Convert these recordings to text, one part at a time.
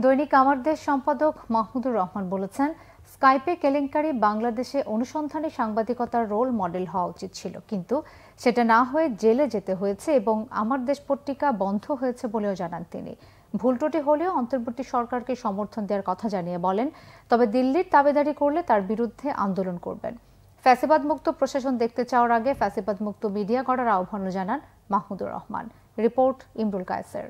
দৈনিক আমার দেশ সম্পাদক মাহমুদুর রহমান বলেছেন, স্কাইপে কেলেঙ্কারি বাংলাদেশে অনুসন্ধানী সাংবাদিকতার রোল মডেল হওয়া উচিত ছিল, কিন্তু সেটা না হয়ে জেলে যেতে হয়েছে এবং আমার দেশ পত্রিকা বন্ধ হয়েছে বলেও জানান তিনি। ভুল ত্রুটি হলেও অন্তর্বর্তী সরকারকে সমর্থন দেওয়ার কথা জানিয়ে বলেন, তবে দিল্লির তাবেদারি করলে তার বিরুদ্ধে আন্দোলন করবেন। ফ্যাসিবাদ মুক্ত প্রশাসন দেখতে চাওয়ার আগে ফ্যাসিবাদ মুক্ত মিডিয়া গড়ার আহ্বানও জানান মাহমুদুর রহমান। রিপোর্ট ইমরুল কায়েসের।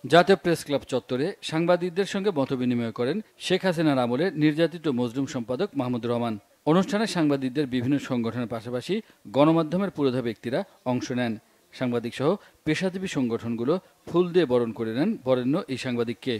জাতীয় প্রেস ক্লাব চত্বরে সাংবাদিকদের সঙ্গে মতবিনিময় করেন শেখ হাসিনার আমলে নির্যাতিত মজলুম সম্পাদক মাহমুদুর রহমান। অনুষ্ঠানে সাংবাদিকদের বিভিন্ন সংগঠনের পাশাপাশি গণমাধ্যমের পুরোধা ব্যক্তিরা অংশ নেন। সাংবাদিক সহ পেশাজীবী সংগঠনগুলো ফুল দিয়ে বরণ করে নেন বরেণ্য এই সাংবাদিককে।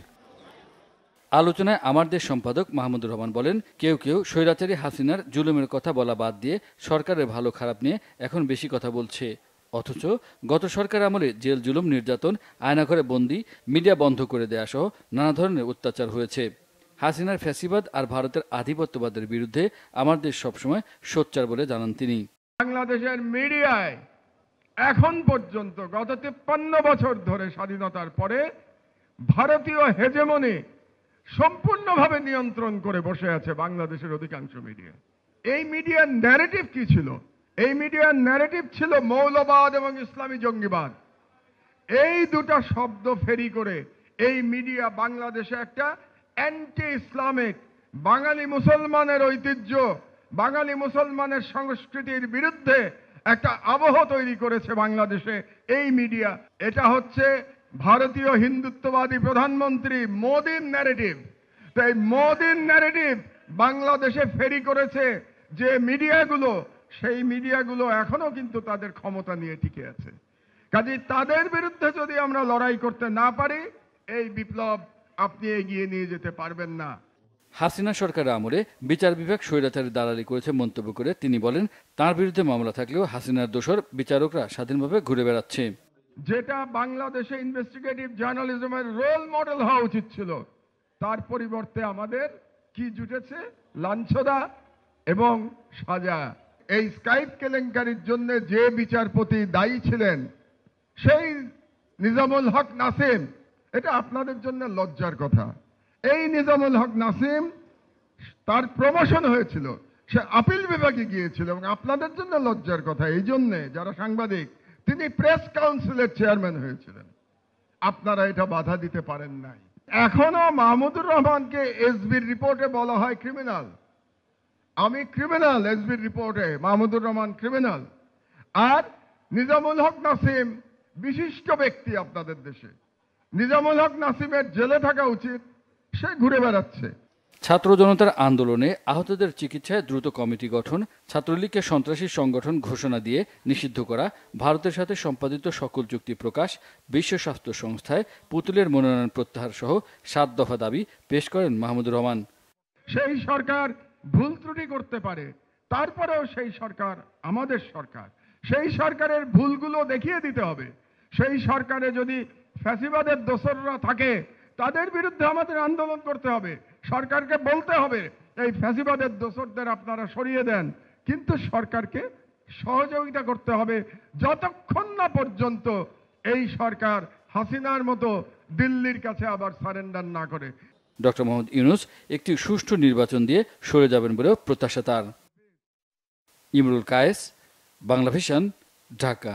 আলোচনায় আমার দেশ সম্পাদক মাহমুদুর রহমান বলেন, কেউ কেউ স্বৈরাচারী হাসিনার জুলুমের কথা বলা বাদ দিয়ে সরকারের ভালো খারাপ নিয়ে এখন বেশি কথা বলছে, অথচ গত সরকার আমলে জেল জুলুম, নির্যাতন, আয়নাঘরে বন্দি, মিডিয়া বন্ধ করে দেয়া সহ নানা ধরনের অত্যাচার হয়েছে। হাসিনার ফ্যাসিবাদ আর ভারতের আধিপত্যবাদের বিরুদ্ধে আমার দেশ সবসময় সোচ্চার বলে জানান তিনি। বাংলাদেশের মিডিয়ায় এখন পর্যন্ত গত 53 বছর ধরে স্বাধীনতার পরে ভারতীয় হেজেমনি সম্পূর্ণভাবে নিয়ন্ত্রণ করে বসে আছে বাংলাদেশের অধিকাংশ মিডিয়া। এই মিডিয়ার ন্যারেটিভ কি ছিল? এই মিডিয়ার ন্যারেটিভ ছিল মৌলবাদ এবং ইসলামী জঙ্গিবাদ। এই দুটা শব্দ ফেরি করে এই মিডিয়া বাংলাদেশে একটা অ্যান্টি ইসলামিক, বাঙালি মুসলমানের ঐতিহ্য, বাঙালি মুসলমানের সংস্কৃতির বিরুদ্ধে একটা আবহ তৈরি করেছে বাংলাদেশে এই মিডিয়া। এটা হচ্ছে ভারতীয় হিন্দুত্ববাদী প্রধানমন্ত্রী মোদির ন্যারেটিভ। তাই মোদির ন্যারেটিভ বাংলাদেশে ফেরি করেছে যে মিডিয়াগুলো, সেই মিডিয়াগুলো এখনো কিন্তু তাদের ক্ষমতা নিয়ে টিকে আছে। কাজেই তাদের বিরুদ্ধে যদি আমরা লড়াই করতে না পারি, এই বিপ্লব আপনি এগিয়ে নিয়ে যেতে পারবেন না। হাসিনা সরকারের আমলে বিচার বিভাগ স্বৈরাচারের দালালি করেছে মন্তব্য করে তিনি বলেন, তার বিরুদ্ধে মামলা থাকলেও হাসিনার দোসর বিচারকরা স্বাধীনভাবে ঘুরে বেড়াচ্ছে। যেটা বাংলাদেশে ইনভেস্টিগেটিভ জার্নালিজমের রোল মডেল হওয়া উচিত ছিল, তার পরিবর্তে আমাদের কি জুটেছে? লাঞ্ছনা এবং সাজা। এই স্কাইপ কেলেঙ্কারির জন্য যে বিচারপতি দায়ী ছিলেন সেই নিজামুল হক নাসিম, এটা আপনাদের জন্য লজ্জার কথা। এই নিজামুল হক নাসিম, তার প্রমোশন হয়েছিল, সে আপিল বিভাগে গিয়েছিল এবং আপনাদের জন্য লজ্জার কথা। এই জন্যে যারা সাংবাদিক, তিনি প্রেস কাউন্সিলের চেয়ারম্যান হয়েছিলেন। আপনারা এটা বাধা দিতে পারেন নাই। এখনো মাহমুদুর রহমানকে এসবির রিপোর্টে বলা হয় ক্রিমিনাল। আমি ক্রিমিনাল, এসবির রিপোর্টে মাহমুদুর রহমান ক্রিমিনাল। আর নিজামুল হক নাসিম বিশিষ্ট ব্যক্তি আপনাদের দেশে। নিজামুল হক নাসিমের জেলে থাকা উচিত, সে ঘুরে বেড়াচ্ছে। ছাত্র জনতার আন্দোলনে আহতদের চিকিৎসায় দ্রুত কমিটি গঠন, ছাত্রলীগকে সন্ত্রাসী সংগঠন ঘোষণা দিয়ে নিষিদ্ধ করা, ভারতের সাথে সম্পাদিত সকল চুক্তি প্রকাশ, বিশ্ব স্বাস্থ্য সংস্থায় পুতুলের মনোনয়ন প্রত্যাহার সহ 7 দফা দাবি পেশ করেন মাহমুদুর রহমান। সেই সরকার ভুল ত্রুটি করতে পারে, তারপরেও সেই সরকার আমাদের সরকার। সেই সরকারের ভুলগুলো দেখিয়ে দিতে হবে। সেই সরকারে যদি ফ্যাসিবাদের দোসররা থাকে, তাদের বিরুদ্ধে আমাদের আন্দোলন করতে হবে। সরকারকে বলতে হবে এই ফ্যাসিবাদের দোসরদের আপনারা সরিয়ে দেন, কিন্তু সরকারকে সহযোগিতা করতে হবে যতক্ষণ না পর্যন্ত এই সরকার হাসিনার মতো দিল্লির কাছে আবার সারেন্ডার না করে। ডক্টর মোহাম্মদ ইউনূস একটি সুষ্ঠু নির্বাচন দিয়ে সরে যাবেন বলেও প্রত্যাশা তার। ইমরুল কায়েস, বাংলা ভিশন, ঢাকা।